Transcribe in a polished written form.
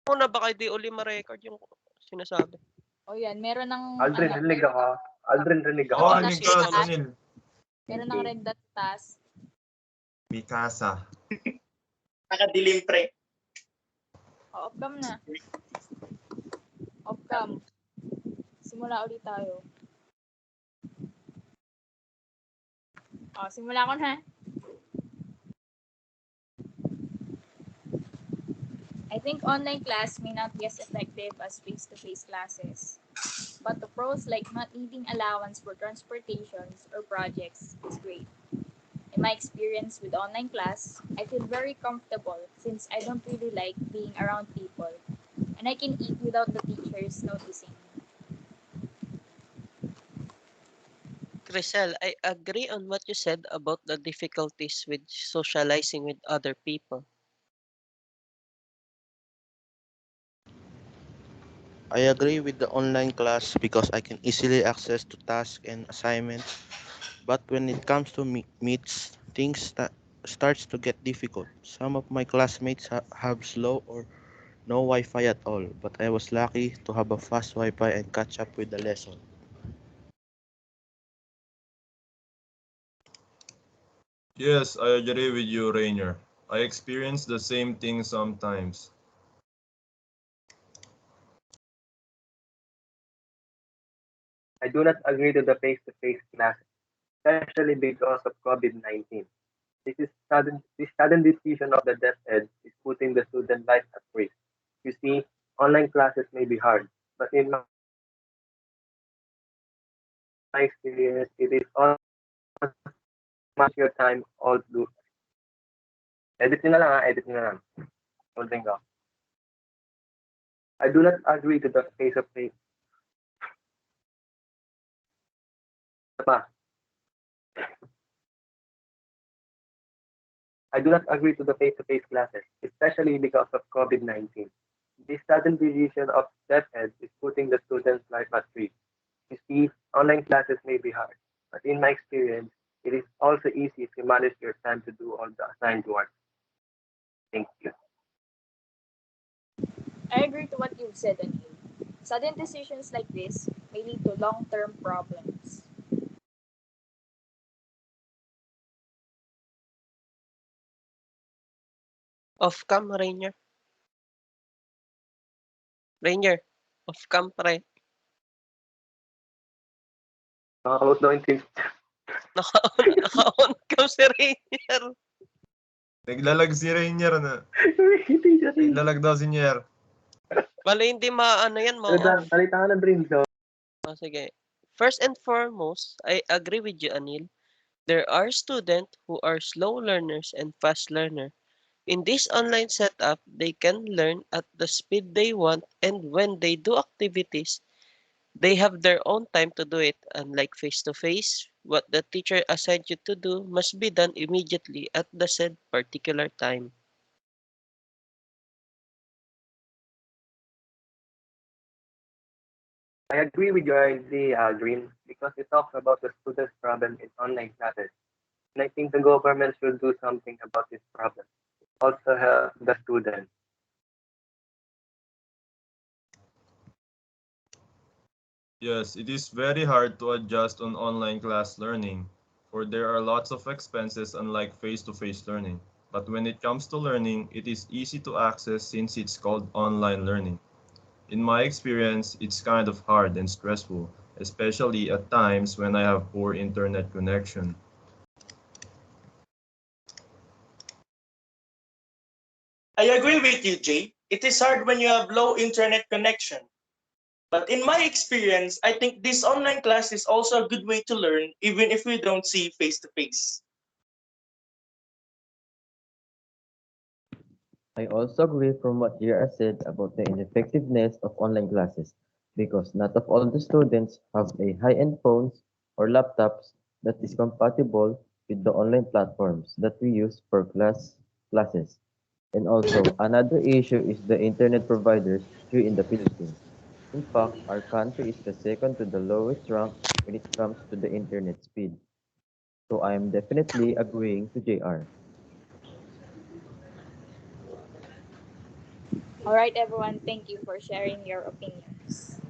Una baka di uli ma-record yung sinasabi. O yan, meron ng Aldrin, rinig ako. Aldrin, rinig ako. Oo, Ah, rinig sige, ka, ma'am. Daniel. meron ng red dot task. Mikasa. Nakadilim, pre. Off-cam na. Off-cam. Simula ulit tayo. Simula ko na. I think online class may not be as effective as face-to-face classes. But the pros like not needing allowance for transportations or projects is great. In my experience with online class, I feel very comfortable since I don't really like being around people and I can eat without the teachers noticing. Crisel, I agree on what you said about the difficulties with socializing with other people. I agree with the online class because I can easily access to tasks and assignments. But when it comes to meets, things starts to get difficult. Some of my classmates have slow or no Wi-Fi at all, but I was lucky to have a fast Wi-Fi and catch up with the lesson. Yes, I agree with you, Rainier. I experience the same thing sometimes. I do not agree to the face-to-face classes, especially because of COVID-19. This sudden decision of the DepEd is putting the student life at risk. You see, online classes may be hard, but in my experience, it is all much your time all through. Edit nyo na lang, edit nyo na lang. Holding ko. I do not agree to the face-to-face. I do not agree to the face-to-face classes, especially because of COVID-19. This sudden decision of DepEd is putting the students' life at risk. You see, online classes may be hard, but in my experience, it is also easy to manage your time to do all the assigned work. Thank you. I agree to what you've said, Anil. Sudden decisions like this may lead to long-term problems. Off-cam, Rainier. Rainier, off-cam, pre. Nakakamot daw yung team. Naka-on cam si Rainier. Naglalag si Rainier na. Hindi siya rin. Naglalag daw si Nier. Bale, hindi maano yan, mo off. Salita ka na, Dream. So, Sige. First and foremost, I agree with you, Anil. There are students who are slow learners and fast learners. In this online setup, they can learn at the speed they want, and when they do activities, they have their own time to do it. Unlike face-to-face, what the teacher assigned you to do must be done immediately at the said particular time. I agree with your idea, Dream, because it talks about the students' problem in online classes. And I think the government should do something about this problem. Also help the students. Yes, it is very hard to adjust on online class learning, for there are lots of expenses unlike face-to-face learning. But when it comes to learning, it is easy to access since it's called online learning. In my experience, it's kind of hard and stressful, especially at times when I have poor internet connection. I agree with you, Jay. It is hard when you have low internet connection. But in my experience, I think this online class is also a good way to learn, even if we don't see face to face. I also agree from what JR said about the ineffectiveness of online classes because not of all the students have a high-end phones or laptops that is compatible with the online platforms that we use for classes. And also, another issue is the internet providers here in the Philippines. In fact, our country is the second to the lowest rank when it comes to the internet speed. So I am definitely agreeing to JR. All right, everyone, thank you for sharing your opinions.